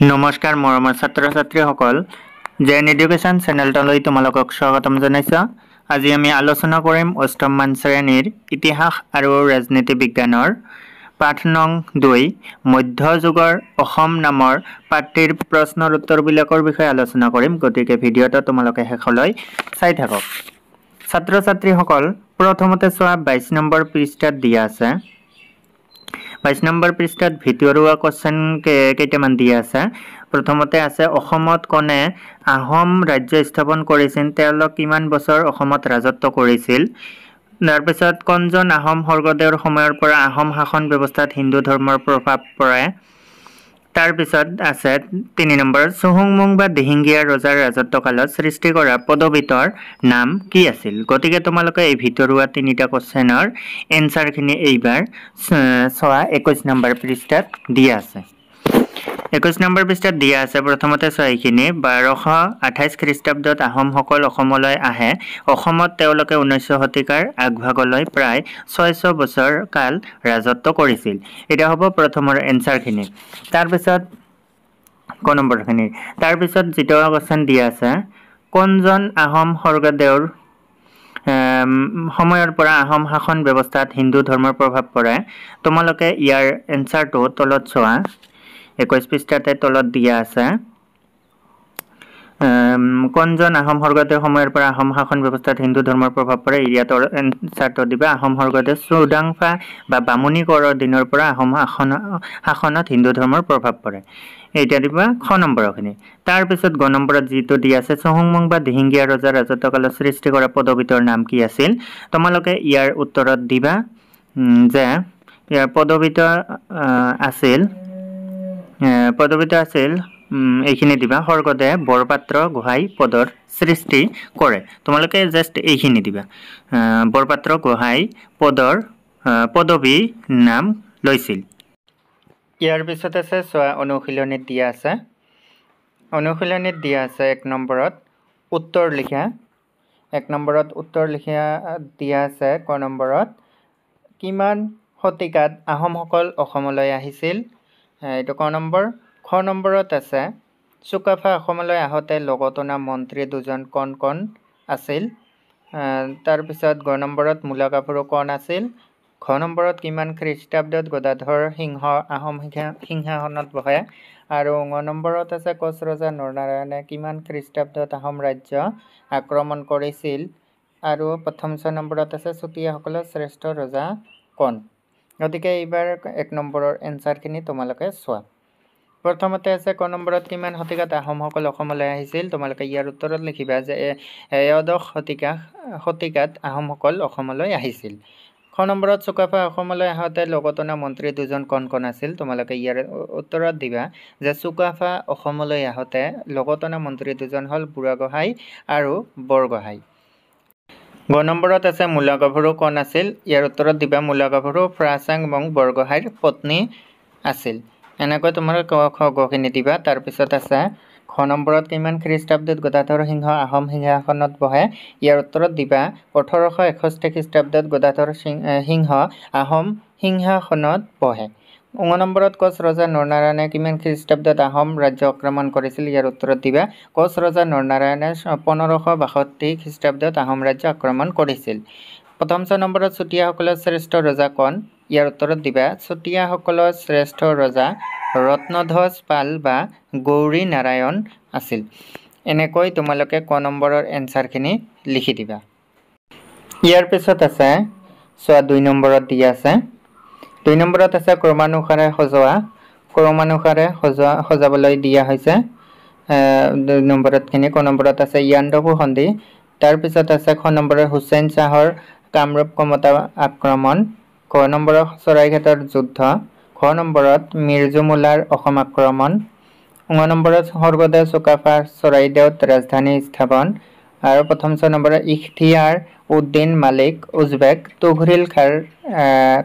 নমস্কাৰ মৰমৰ ছাত্ৰ ছাত্ৰীসকল জেন এডুকেশ্যন চেনেলটোলৈ তোমালোকক স্বাগতম জনাইছো। আজি আমি আলোচনা কৰিম অষ্টম মান শ্ৰেণীৰ ইতিহাস আৰু ৰাজনীতি বিজ্ঞানৰ পাঠ নং 2 মধ্যযুগৰ অসম নামৰ পাঠটিৰ প্ৰশ্নৰ উত্তৰবিলাকৰ বিষয়ে আলোচনা কৰিম। গতিকে ভিডিঅটো তোমালোকে শেষলৈ চাই থাকক। ছাত্ৰ ছাত্ৰীসকল প্ৰথমতে চোৱা 22 নম্বৰ পৃষ্ঠাত দিয়া আছে। 22 নম্বৰ পৃষ্ঠাত ভিতৰুৱা কোৱেশ্চন কেইটামান দিয়া আছে। প্ৰথমতে আছে অসমত কোনে আহোম ৰাজ্য স্থাপন কৰিছিল, তেওঁলোক কিমান বছৰ অসমত ৰাজত্ব কৰিছিল। তাৰপিছত কোনজন আহোম স্বৰ্গদেউৰ সময়ৰ পৰা আহোম শাসন ব্যৱস্থাত হিন্দু ধৰ্মৰ প্ৰভাৱ পৰে। তাৰপিছত আছে 3 নম্বৰ চুহুংমুং বা দিহিঙীয়া ৰজাৰ ৰাজত্বকালত সৃষ্টি কৰা পদবীতৰ নাম কি আছিল। গতিকে তোমালোকে এই ভিতৰুৱা তিনিটা কোৱেশ্চনৰ এনসাৰখিনি এইবাৰ চোৱা 21 নম্বৰ পৃষ্ঠাত দিয়া আছে। 21 নম্বৰ পৃষ্ঠাত দিয়া আছে। প্ৰথমতে চোৱা এইখিনি 1228 খ্ৰীষ্টাব্দত আহোমসকল অসমলৈ আহে। অসমত তেওঁলোকে 19 শতিকাৰ আগভাগলৈ প্ৰায় 600 বছৰ কাল ৰাজত্ব কৰিছিল। এটা হ'ব প্ৰথমৰ এনসাৰখিনি। তাৰপিছত ক নম্বৰখিনি। তাৰপিছত যিটো কোৱেশ্চন দিয়া আছে কোনজন আহোম স্বৰ্গদেউৰ সময়ৰ পৰা আহোম শাসন ব্যৱস্থাত হিন্দু ধৰ্মৰ প্ৰভাৱ পৰে। তোমালোকে ইয়াৰ এনসাৰটো তলত চোৱা 21 পৃষ্ঠাতে তলত দিয়া আছে। কোনজন আহোম স্বৰ্গদেউৰ সময়ৰ পৰা আহোম শাসন ব্যৱস্থাত হিন্দু ধৰ্মৰ প্ৰভাৱ পৰে। ইয়াৰ এনসাৰটো দিবা আহোম স্বৰ্গদেউ চুডাংফা বা বামুণী কৰৰ দিনৰ পৰা আহোম শাসনত হিন্দু ধৰ্মৰ প্ৰভাৱ পৰে। এইটা দিবা খ নম্বৰখিনি। তাৰপিছত গ নম্বৰত যিটো দিয়া আছে চুহুংমুং বা দিহিঙীয়া ৰজাৰ ৰাজত্বকালত সৃষ্টি কৰা পদবীতৰ নাম কি আছিল। তোমালোকে ইয়াৰ উত্তৰত দিবা যে ইয়াৰ পদবীটো আছিল এইখিনি দিবা স্বৰ্গদেৱে বৰপাত্ৰ গোহাঁই পদৰ সৃষ্টি কৰে। তোমালোকে জাষ্ট এইখিনি দিবা বৰপাত্ৰ গোহাঁই পদৰ পদবী নাম লৈছিল। ইয়াৰ পিছত আছে চোৱা অনুশীলনীত দিয়া আছে। অনুশীলনীত দিয়া আছে 1 নম্বৰত উত্তৰ লিখা। 1 নম্বৰত উত্তৰ লিখা দিয়া আছে ক নম্বৰত কিমান শতিকাত আহোমসকল অসমলৈ আহিছিল। এইটো ক নম্বৰ। খ নম্বৰত আছে চুকাফা অসমলৈ আহোঁতে লগত অনা মন্ত্ৰী দুজন কোন কোন আছিল। তাৰপিছত গ নম্বৰত মূলা গাভৰু কোন আছিল। ঘ নম্বৰত কিমান খ্ৰীষ্টাব্দত গদাধৰ সিংহ আহোম সিংহাসনত বহে। আৰু ঙ নম্বৰত আছে কোচ ৰজা নৰনাৰায়ণে কিমান খ্ৰীষ্টাব্দত আহোম ৰাজ্য আক্ৰমণ কৰিছিল। আৰু প্ৰথম 6 নম্বৰত আছে চুতীয়াসকলৰ শ্ৰেষ্ঠ ৰজা কোন। গতিকে এইবাৰ 1 নম্বৰৰ এনসাৰখিনি তোমালোকে চোৱা। প্ৰথমতে আছে ক নম্বৰত কিমান শতিকাত আহোমসকল অসমলৈ আহিছিল। তোমালোকে ইয়াৰ উত্তৰত লিখিবা যে ত্ৰয়োদশ শতিকাত আহোমসকল অসমলৈ আহিছিল। খ নম্বৰত চুকাফা অসমলৈ আহোঁতে লগত অনা মন্ত্ৰী দুজন কোন কোন আছিল। তোমালোকে ইয়াৰ উত্তৰত দিবা যে চুকাফা অসমলৈ আহোঁতে লগত অনা মন্ত্ৰী দুজন হ'ল বুঢ়াগোহাঁই আৰু বৰগোহাঁই। গ নম্বৰত আছে মূলা গাভৰু কোন আছিল। ইয়াৰ উত্তৰত দিবা মূলা গাভৰু ফ্ৰাচাং মং বৰগোহাঁইৰ পত্নী আছিল। এনেকৈ তোমালোকে ক খ গখিনি দিবা। তাৰপিছত আছে খ নম্বৰত কিমান খ্ৰীষ্টাব্দত গদাধৰ সিংহ আহোম সিংহাসনত বহে। ইয়াৰ উত্তৰত দিবা 1861 খ্ৰীষ্টাব্দত গদাধৰ সিংহ আহোম সিংহাসনত বহে। ঙ নম্বৰত কোচ ৰজা নৰনাৰায়ণে কিমান খ্ৰীষ্টাব্দত আহোম ৰাজ্য আক্ৰমণ কৰিছিল। ইয়াৰ উত্তৰত দিবা কোচ ৰজা নৰনাৰায়ণে 1562 খ্ৰীষ্টাব্দত আহোম ৰাজ্য আক্ৰমণ কৰিছিল। প্ৰথম 6 নম্বৰত চুতীয়াসকলৰ শ্ৰেষ্ঠ ৰজা কোন। ইয়াৰ উত্তৰত দিবা চুতীয়াসকলৰ শ্ৰেষ্ঠ ৰজা ৰত্নধ্বজ পাল বা গৌৰী নাৰায়ণ আছিল। এনেকৈ তোমালোকে ক নম্বৰৰ এনসাৰখিনি লিখি দিবা। ইয়াৰ পিছত আছে চোৱা 2 নম্বৰত দিয়া আছে। 2 নম্বৰত আছে ক্ৰমানুসাৰে সজাবলৈ দিয়া হৈছে। 2 নম্বৰতখিনি ক নম্বৰত আছে ইয়াণ্ডাবু সন্ধি। তাৰপিছত আছে খ নম্বৰৰ হুছেইন শ্বাহৰ কামৰূপ কমতা আক্ৰমণ। ক নম্বৰত চৰাইঘাটৰ যুদ্ধ। খ নম্বৰত মিৰ্জুমুলাৰ অসম আক্ৰমণ। ঙ নম্বৰত স্বৰ্গদেউ চুকাফাৰ চৰাইদেউত ৰাজধানী স্থাপন। আৰু প্ৰথম 6 নম্বৰত ইখতিয়াৰ উদ্দিন মালিক উজবেক তুঘৰিল খাৰ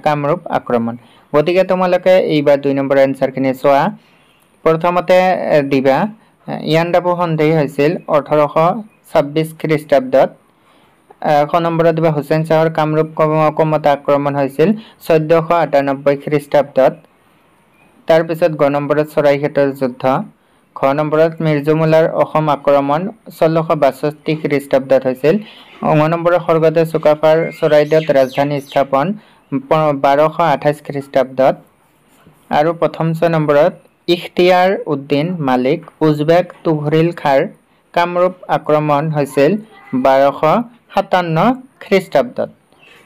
কামৰূপ আক্ৰমণ। গতিকে তোমালোকে এইবাৰ 2 নম্বৰ এনসাৰখিনি চোৱা। প্ৰথমতে দিবা ইয়াণ্ডাবু সন্ধি হৈছিল 1826 খ্ৰীষ্টাব্দত। খ নম্বৰত দিবা হুছেইন শ্বাহৰ কামৰূপ কমতা আক্ৰমণ হৈছিল 1498 খ্ৰীষ্টাব্দত। তাৰপিছত গ নম্বৰত চৰাইঘাটৰ যুদ্ধ। খ নম্বৰত মিৰ্জুমুলাৰ অসম আক্ৰমণ 1662 খ্ৰীষ্টাব্দত হৈছিল। ঙ নম্বৰৰ স্বৰ্গদেউ চুকাফাৰ চৰাইদেউত ৰাজধানী স্থাপন 1228 খ্ৰীষ্টাব্দত। আৰু প্ৰথম 6 নম্বৰত ইখতিয়াৰ উদ্দিন মালিক উজবেক তুঘৰিল খাৰ কামৰূপ আক্ৰমণ হৈছিল 1257 খ্ৰীষ্টাব্দত।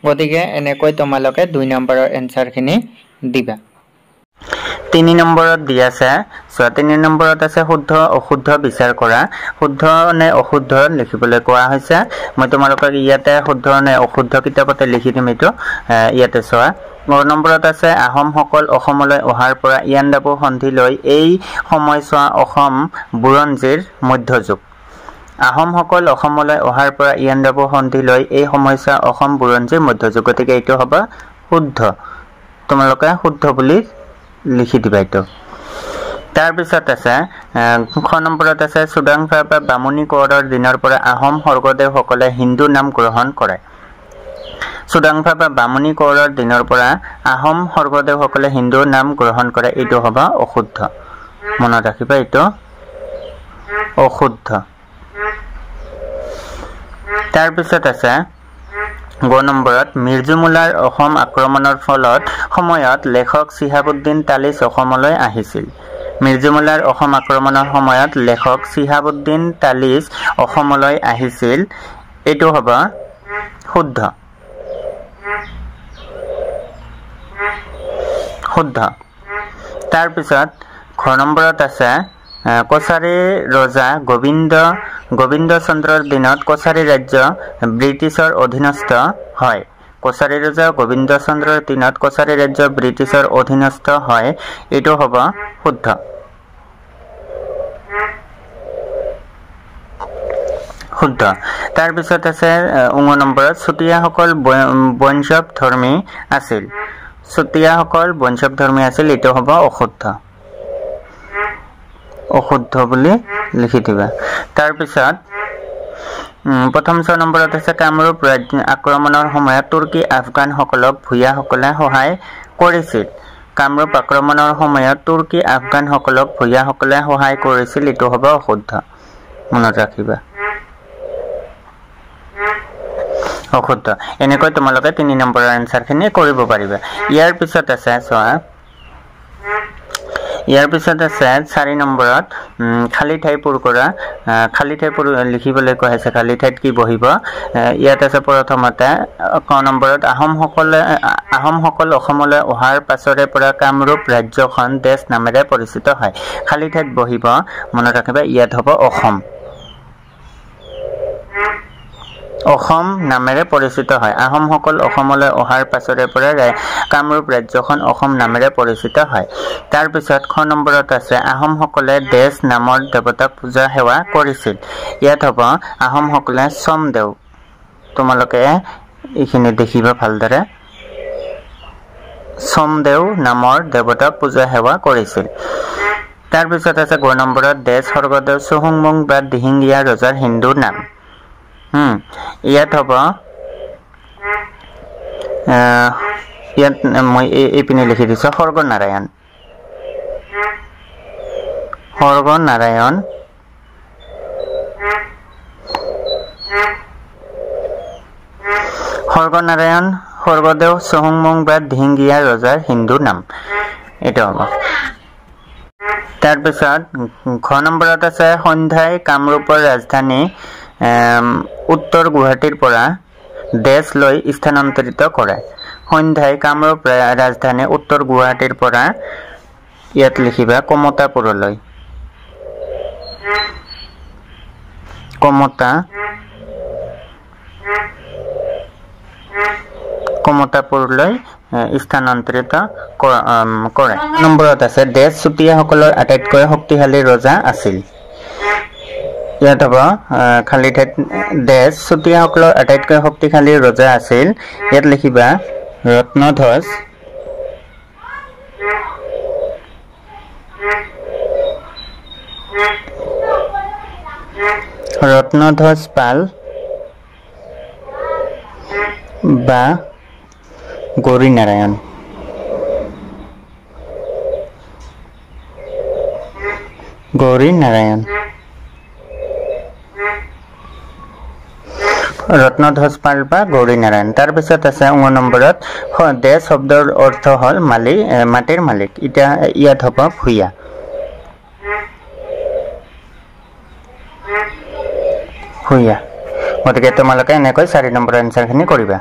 গতিকে এনেকৈ তোমালোকে 2 নম্বৰৰ এনসাৰখিনি দিবা। 3 নম্বৰত দি আছে, 3 নম্বৰত আছে শুদ্ধ অশুদ্ধ বিচাৰ কৰা। শুদ্ধ নে অশুদ্ধ লিখিবলৈ কোৱা হৈছে। মই তোমালোকক ইয়াতে শুদ্ধ নে অশুদ্ধ কিতাপতে লিখি দিম, এইটো ইয়াতে চোৱা। 9 নম্বৰত আছে আহোমসকল অসমলৈ অহাৰ পৰা ইয়াণ্ডাবু সন্ধিলৈ এই সময়ছোৱা অসম বুৰঞ্জীৰ মধ্যযুগ। আহোমসকল অসমলৈ অহাৰ পৰা ইয়াণ্ডাবু সন্ধিলৈ এই সময়ছোৱা অসম বুৰঞ্জীৰ মধ্যযুগ। গতিকে এইটো হ'ব শুদ্ধ। তোমালোকে শুদ্ধ বুলি লিখি দিবা এইটো। তাৰপিছত আছে খ নম্বৰত আছে চুডাংফা বা বামুণী কোঁৱৰৰ দিনৰ পৰা আহোম স্বৰ্গদেউসকলে হিন্দু নাম গ্ৰহণ কৰে। চুডাংফা বা বামুণী কোঁৱৰৰ দিনৰ পৰা আহোম স্বৰ্গদেউসকলে হিন্দু নাম গ্ৰহণ কৰে। এইটো হ'ব অশুদ্ধ। মনত ৰাখিবা, এইটো অশুদ্ধ। তাৰপিছত আছে গ নম্বৰত মিৰ্জুমুলাৰ অসম আক্ৰমণৰ সময়ত লেখক চিহাবুদ্দিন তালিচ অসমলৈ আহিছিল। মিৰ্জুমুলাৰ অসম আক্ৰমণৰ সময়ত লেখক চিহাবুদ্দিন তালিচ অসমলৈ আহিছিল। এইটো হ'ব শুদ্ধ। শুদ্ধ। তাৰপিছত ঘ নম্বৰত আছে কছাৰী ৰজা গোবিন্দ চন্দ্ৰৰ দিনত কছাৰী ৰাজ্য ব্ৰিটিছৰ অধীনস্থ হয়। কছাৰী ৰজা গোবিন্দ চন্দ্ৰৰ দিনত কছাৰী ৰাজ্য ব্ৰিটিছৰ অধীনস্থ হয়। এইটো হ'ব শুদ্ধ। শুদ্ধ। তাৰপিছত আছে ঙ নম্বৰত চুতীয়াসকল বৈষ্ণৱ ধৰ্মী আছিল। চুতীয়াসকল বৈষ্ণৱ ধৰ্মী আছিল। এইটো হ'ব অশুদ্ধ। অশুদ্ধ বুলি লিখি দিবা। তাৰপিছত প্ৰথম 6 নম্বৰত আছে কামৰূপ আক্ৰমণৰ সময়ত তুৰ্কী আফগানসকলক ভূঞাসকলে সহায় কৰিছিল। কামৰূপ আক্ৰমণৰ সময়ত তুৰ্কী আফগানসকলক ভূঞাসকলে সহায় কৰিছিল। এইটো হ'ব অশুদ্ধ। মনত ৰাখিবা, অশুদ্ধ। এনেকৈ তোমালোকে 3 নম্বৰৰ এনসাৰখিনি কৰিব পাৰিবা। ইয়াৰ পিছত আছে চোৱা, ইয়াৰ পিছত আছে 4 নম্বৰত খালী ঠাই পূৰ কৰা। খালী ঠাই লিখিবলৈ কোৱা হৈছে। খালী ঠাইত কি বহিব? ইয়াত আছে প্ৰথমতে ক নম্বৰত আহোমসকল অসমলৈ অহাৰ পাছৰে পৰা কামৰূপ ৰাজ্যখন দেশ নামেৰে পৰিচিত হয়। খালী ঠাইত বহিব, মনত ৰাখিবা, ইয়াত হ'ব অসম। অসম নামেৰে পৰিচিত হয়। আহোমসকল অসমলৈ অহাৰ পাছৰে পৰা কামৰূপ ৰাজ্যখন অসম নামেৰে পৰিচিত হয়। তাৰপিছত খ নম্বৰত আছে আহোমসকলে দেশ নামৰ দেৱতাক পূজা সেৱা কৰিছিল। ইয়াত হ'ব আহোমসকলে সোমদেউ। তোমালোকে এইখিনি দেখিবা ভালদৰে। সোমদেউ নামৰ দেৱতাক পূজা সেৱা কৰিছিল। তাৰপিছত আছে গ নম্বৰত দেশ স্বৰ্গদেউ চুহুংমুং বা দিহিঙীয়া ৰজাৰ হিন্দু নাম। ইয়াত হ'ব ইয়াত মই এইপিনে লিখি দিছোঁ সৰ্গনাৰায়ণ। সৰ্গনাৰায়ণ স্বৰ্গদেউ চুহুংমুং বা দিহিঙীয়া ৰজাৰ হিন্দু নাম। এইটো হ'ব। তাৰপিছত ঘ নম্বৰত আছে সন্ধ্যাই কামৰূপৰ ৰাজধানী উত্তৰ গুৱাহাটীৰ পৰা দেশ লৈ স্থানান্তৰিত কৰে। সন্ধ্যাই কামৰূপ ৰাজধানী উত্তৰ গুৱাহাটীৰ পৰা ইয়াত লিখিবা কমতাপুৰলৈ। কমতাপুৰলৈ স্থানান্তৰিত কৰে। নম্বৰত আছে দেশ চুতীয়াসকলৰ আটাইতকৈ শক্তিশালী ৰজা আছিল। ইয়াত হ'ব খালী ঠাইত দেশ চুতীয়াসকলৰ আটাইতকৈ শক্তিশালী ৰজা আছিল। ইয়াত লিখিবা ৰত্নধ্বজ। ৰত্নধ্বজ পাল বা গৌৰীনাৰায়ণ। গৌৰী নাৰায়ণ ৰত্নধ্বজ পাল বা গৌৰী নাৰায়ণ তাৰ পিছত আছে 9 নম্বৰত দেশ শব্দৰ অৰ্থ হল মালিক মাটিৰ মালিক এটা ইয়াত হ'ব ভূঞা ভূঞা গতিকে তোমালোকে এনেকৈ 4 নম্বৰ এনসাৰখিনি কৰিবা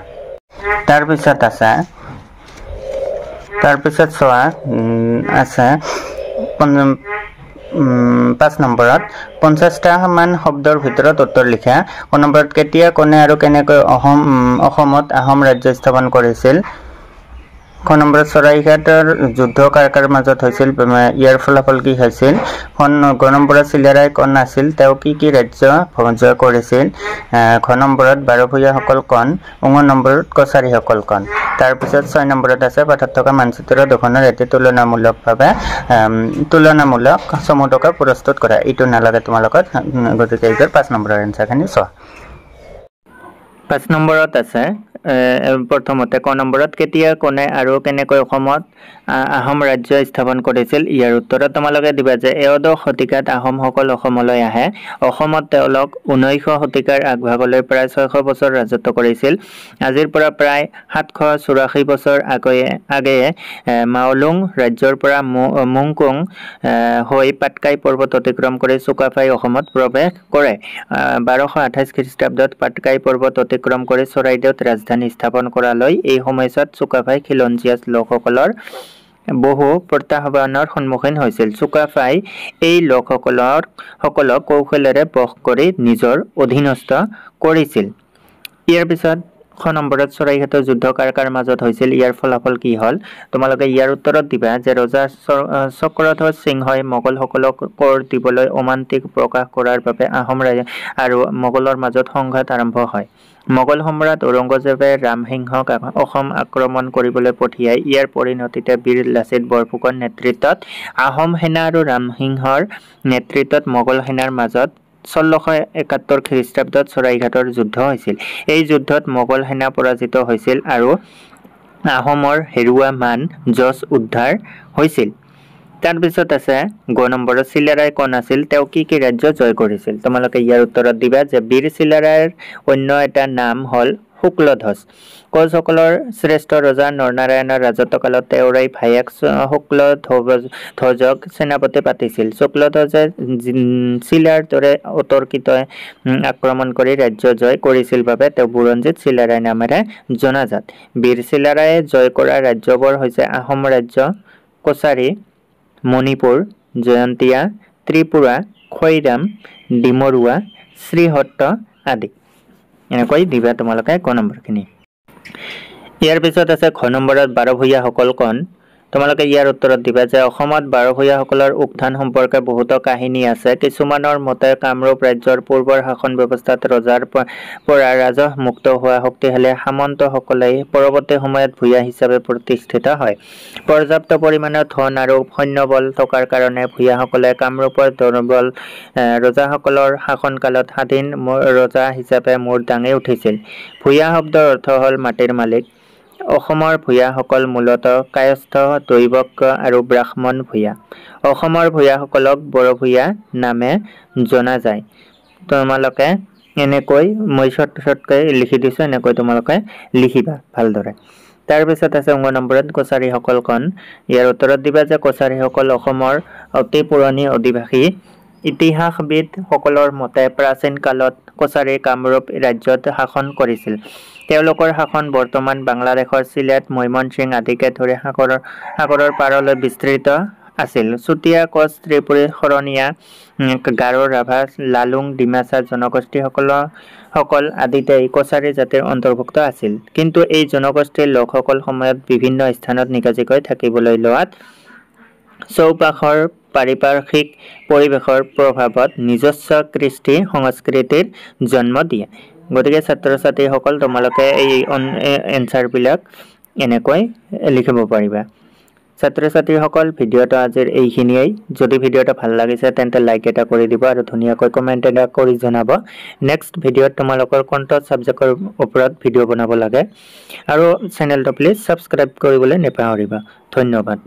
তাৰ পিছত চোৱা আছে 5 নম্বৰত 50টা মান শব্দৰ ভিতৰত উত্তৰ লিখা ক নম্বৰত কেতিয়া কোনে আৰু কেনেকৈ অসমত আহোম ৰাজ্য স্থাপন কৰিছিল ক নম্বৰত চৰাইঘাটৰ যুদ্ধ কাৰ কাৰ মাজত হৈছিল ইয়াৰ ফলাফল কি হৈছিল গ নম্বৰত চিলাৰায় কোন আছিল তেওঁ কি ৰাজ্য জয় কৰিছিল খ নম্বৰত বাৰভূঞাসকল কোন ঙ নম্বৰত কছাৰীসকল কোন তাৰ পিছত 6 নম্বৰত আছে পাঠত থকা মানচিত্ৰ দুখনৰ এটি তুলনামূলক সমুটকা প্ৰস্তুত কৰা এইটো নালাগে তোমালোকৰ গতিকে এইটোৰ 5 নম্বৰৰ এনসাৰখিনি চোৱা 5 নম্বৰত আছে প্ৰথমতে ক নম্বৰত কেতিয়া কোনে আৰু কেনেকৈ অসমত আহোম ৰাজ্য স্থাপন কৰিছিল ইয়াৰ উত্তৰত তোমালোকে দিবা যে 11 শতিকাত আহোমসকল অসমলৈ আহে অসমত তেওঁলোক 19 শতিকাৰ আগভাগলৈ প্ৰায় 600 বছৰ ৰাজত্ব কৰিছিল আজিৰ পৰা প্ৰায় 784 বছৰ আগেয়ে মাওলুং ৰাজ্যৰ পৰা মুংকুং হৈ পাটকাই পৰ্বত অতিক্ৰম কৰি চুকাফাই অসমত প্ৰৱেশ কৰে 1228 খ্ৰীষ্টাব্দত পাটকাই পৰ্বত অতিক্ৰম কৰি চৰাইদেউত ৰাজধানী স্থাপন কৰালৈ এই সময়ছোৱাত চুকাফাই খিলঞ্জীয়া লোকসকলৰ বহু প্ৰত্যাহ্বানৰ সন্মুখীন হৈছিল চুকাফাই এই লোকসকলক কৌশলেৰে বশ কৰি নিজৰ অধীনস্থ কৰিছিল ইয়াৰ পিছত খ নম্বৰত চৰাইঘাটৰ যুদ্ধ কাৰ কাৰ মাজত হৈছিল ইয়াৰ ফলাফল কি হল তোমালোকে ইয়াৰ উত্তৰত দিবা যে ৰজা চক্ৰধ্বজ সিংহই মোগলসকলক কৰ দিবলৈ অমান্তিক প্ৰকাশ কৰাৰ বাবে আহোম আৰু মোগলৰ মাজত সংঘাত আৰম্ভ হয় মোগল সম্ৰাট ঔৰংগজেবে ৰামসিংহক অসম আক্ৰমণ কৰিবলৈ পঠিয়াই ইয়াৰ পৰিণতিতে বীৰ লাচিত বৰফুকনৰ নেতৃত্বত আহোম সেনা আৰু ৰামসিংহৰ নেতৃত্বত মোগল সেনাৰ মাজত 1671 খ্ৰীষ্টাব্দত চৰাইঘাটৰ যুদ্ধ হৈছিল এই যুদ্ধত মোগল সেনা পৰাজিত হৈছিল আৰু আহোমৰ হেৰুৱা মান যশ উদ্ধাৰ হৈছিল তাৰ পিছত আছে গ নম্বৰত চিলাৰায় কোন আছিল তেওঁ কি ৰাজ্য জয় কৰিছিল তোমালোকে ইয়াৰ উত্তৰত দিবা যে বীৰ চিলাৰায়ৰ অন্য এটা নাম হল শুক্লধ্বজ কোচসকলৰ শ্ৰেষ্ঠ ৰজা নৰনাৰায়ণৰ ৰাজত্বকালত তেওঁৰাই ভায়েক শুক্লধ্বজক সেনাপতি পাতিছিল শুক্লধ্বজে চিলাৰ দৰে অতৰ্কিত আক্ৰমণ কৰি ৰাজ্য জয় কৰিছিল বাবে তেওঁ বুৰঞ্জীত চিলাৰায় নামেৰে জনাজাত বীৰ চিলাৰায়ে জয় কৰা ৰাজ্যবোৰ হৈছে আহোম ৰাজ্য কছাৰী মণিপুৰ জয়ন্তীয়া ত্ৰিপুৰা খৈৰাম ডিমৰুৱা শ্ৰীহট্ট আদি এনেকৈ দিবা তোমালোকে ক নম্বৰখিনি ইয়াৰ পিছত আছে খ নম্বৰত বাৰভূঞাসকল কোন তোমালোকে ইয়াৰ উত্তৰত দিবা যে অসমত বাৰভূঞাসকলৰ উত্থান সম্পৰ্কে বহুতো কাহিনী আছে কিছুমানৰ মতে কামৰূপ ৰাজ্যৰ পূৰ্বৰ শাসন ব্যৱস্থাত ৰজাৰ পৰা ৰাজহ মুক্ত হোৱা শক্তিশালী সামন্তসকলে পৰৱৰ্তী সময়ত ভূঞা হিচাপে প্ৰতিষ্ঠিত হয় পৰ্যাপ্ত পৰিমাণৰ ধন আৰু সৈন্যবল থকাৰ কাৰণে ভূঞাসকলে কামৰূপৰ দুৰ্বল ৰজাসকলৰ শাসনকালত স্বাধীন ৰজা হিচাপে মূৰ দাঙি উঠিছিল ভূঞা শব্দৰ অৰ্থ হ'ল মাটিৰ মালিক অসমৰ ভূঞাসকল মূলতঃ কায়স্থ দৈৱজ্ঞ আৰু ব্ৰাহ্মণ ভূঞা অসমৰ ভূঞাসকলক বৰভূঞা নামে জনা যায় তোমালোকে এনেকৈ মই শৰ্টকৈ লিখি দিছো এনেকৈ তোমালোকে লিখিবা ভালদৰে তাৰ পিছত আছে 9 নম্বৰত কছাৰীসকল কোন ইয়াৰ উত্তৰত দিবা যে কছাৰীসকল অসমৰ অতি পুৰণি অধিবাসী ইতিহাসবিদ সকলৰ মতে প্ৰাচীন কালত কছাৰী কামৰূপ ৰাজ্যত শাসন কৰিছিল তেওঁলোকৰ শাসন বৰ্তমান বাংলাদেশৰ সিলেট ময়মনসিং আদিকে ধৰি সাগৰৰ পাৰলৈ বিস্তৃত আছিল চুতীয়া কোচ ত্ৰিপুৰী শৰণীয়া গাৰো ৰাভা লালুং ডিমাচা জনগোষ্ঠীসকল আদিতে কছাৰী জাতিৰ অন্তৰ্ভুক্ত আছিল কিন্তু এই জনগোষ্ঠীৰ লোকসকল সময়ত বিভিন্ন স্থানত নিগাজিকৈ থাকিবলৈ লোৱাত চৌপাশৰ পাৰিপাৰ্শ্বিক পৰিৱেশৰ প্ৰভাৱত নিজস্ব কৃষ্টি সংস্কৃতিৰ জন্ম দিয়ে গতিকে ছাত্ৰ ছাত্ৰীসকল তোমালোকে এই এনসাৰবিলাক এনেকৈ লিখিব পাৰিবা ছাত্ৰ ছাত্ৰীসকল ভিডিঅ'টো আজিৰ এইখিনিয়েই যদি ভিডিঅ'টো ভাল লাগিছে তেন্তে লাইক এটা কৰি দিব আৰু ধুনীয়াকৈ কমেন্ট এটা কৰি জনাব নেক্সট ভিডিঅ'ত তোমালোকৰ কোনটো সাবজেক্টৰ ওপৰত ভিডিঅ' বনাব লাগে আৰু চেনেলটো প্লিজ সাবস্ক্ৰাইব কৰিবলৈ নেপাহৰিবা ধন্যবাদ